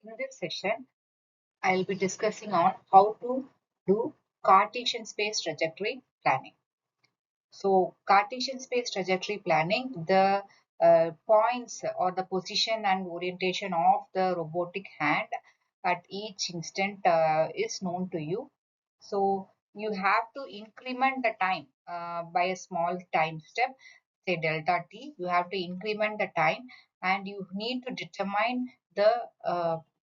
In this session, I'll be discussing on how to do Cartesian space trajectory planning. So, Cartesian space trajectory planning, the points or the position and orientation of the robotic hand at each instant is known to you. So, you have to increment the time by a small time step, say delta t. You have to increment the time and you need to determine the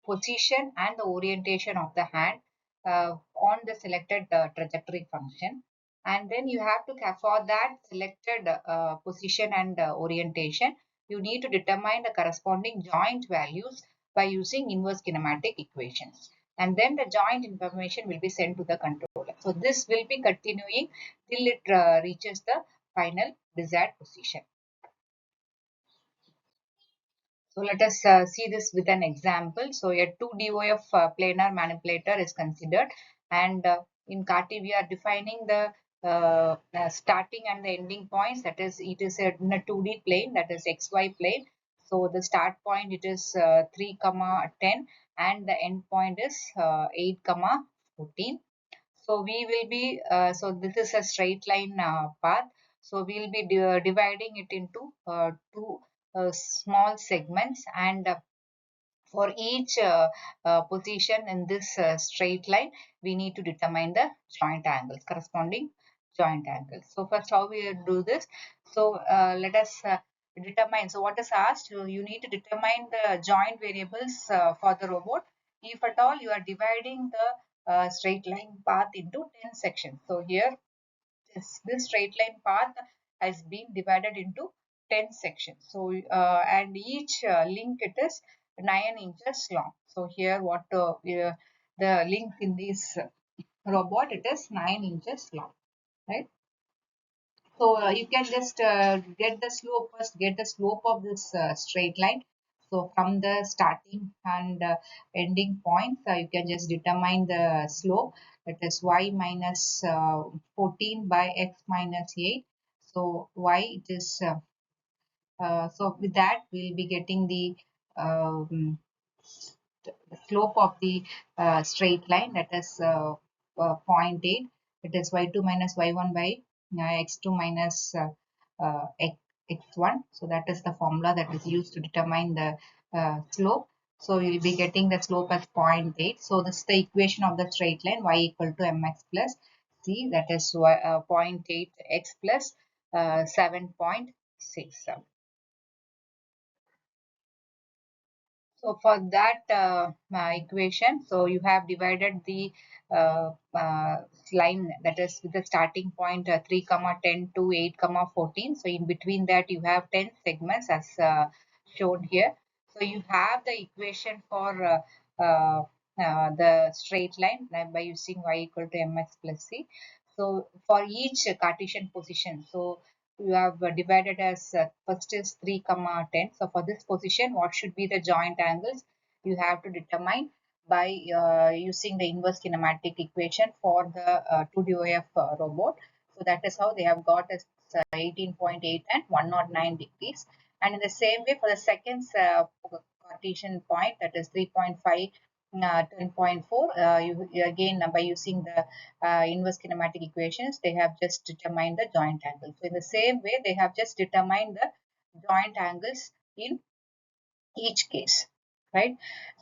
position and the orientation of the hand on the selected trajectory function, and then you have to for that selected position and orientation, you need to determine the corresponding joint values by using inverse kinematic equations, and then the joint information will be sent to the controller. So this will be continuing till it reaches the final desired position. So let us see this with an example. So a 2 DOF planar manipulator is considered, and in CATI we are defining the starting and the ending points. That is, it is in a 2D plane, that is XY plane. So the start point it is 3, 10, and the end point is 8, 14. So we will be so this is a straight line path. So we will be dividing it into two small segments, and for each position in this straight line, we need to determine the joint angles, corresponding joint angles. So first, how we do this? So let us determine. So what is asked? You need to determine the joint variables for the robot. If at all you are dividing the straight line path into 10 sections. So here this straight line path has been divided into 10 sections. So and each link it is 9 inches long. So here what the link in this robot, it is 9 inches long, right? So you can just get the slope first, get the slope of this straight line. So from the starting and ending point, you can just determine the slope. That is y minus 14 by x minus 8. So y it is, so with that we'll be getting the um, slope of the straight line, that is zero point 0.8. It is y2 minus y1 by x2 minus x1. So that is the formula that is used to determine the slope. So you'll be getting the slope as 0.8. So this is the equation of the straight line, y equal to mx plus c, that is 0.8 x plus 7.67. So for that equation, so you have divided the uh, uh, line, that is with the starting point 3, 10 to 8, 14. So in between that you have 10 segments as shown here. So you have the equation for the straight line by using y equal to mx plus c. So for each Cartesian position, so you have divided as first is 3, 10. So for this position, what should be the joint angles? You have to determine by using the inverse kinematic equation for the 2DOF robot. So that is how they have got as 18.8 and 109 degrees. And in the same way for the second Cartesian point, that is 3.5, 10.4, you again by using the inverse kinematic equations, they have just determined the joint angle. So in the same way, they have just determined the joint angles in each case, right?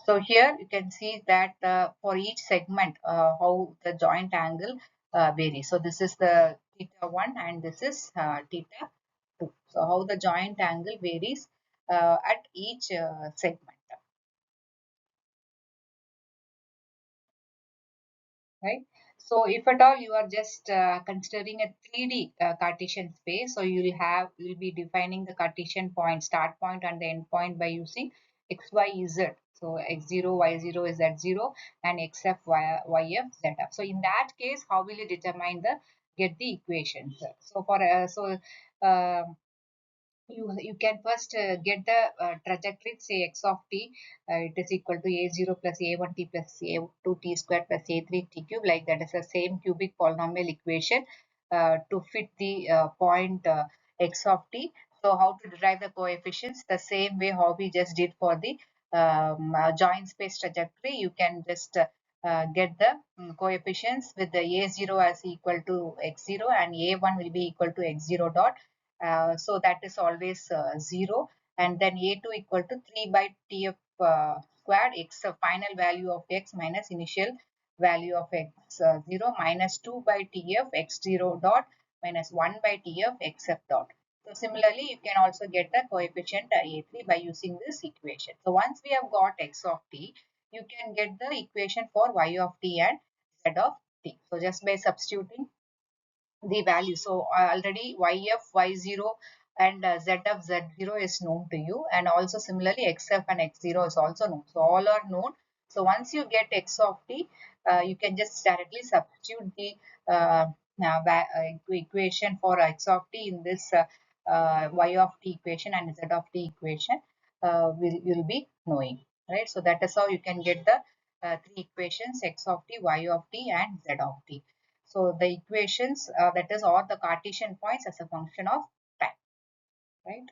So here you can see that for each segment, how the joint angle varies. So this is the theta 1 and this is theta 2. So how the joint angle varies at each segment, right? So if at all you are just considering a 3D Cartesian space, so you'll be defining the Cartesian point, start point and the end point by using x, y, z. So x0, y0 is z0 and xf, yf, zf. So in that case, how will you determine the get the equations? So for you can first get the trajectory, say x of t, it is equal to a0 plus a1 t plus a2 t square plus a3 t cube, like that is the same cubic polynomial equation to fit the point x of t. So how to derive the coefficients? The same way how we just did for the joint space trajectory, you can just get the coefficients with the a0 as equal to x0 and a1 will be equal to x0 dot. So that is always 0, and then a2 equal to 3 by tf squared x, final value of x minus initial value of x0 minus 2 by tf x0 dot minus 1 by tf xf dot. So similarly, you can also get the coefficient A3 by using this equation. So once we have got x of t, you can get the equation for y of t and z of t. So just by substituting the value. So already yf, y0 and z of z0 is known to you, and also similarly xf and x0 is also known. So all are known. So once you get x of t, you can just directly substitute the equation for x of t in this y of t equation and z of t equation. You'll be knowing, right? So that is how you can get the three equations: x of t, y of t and z of t. So the equations, that is all the Cartesian points as a function of time, right?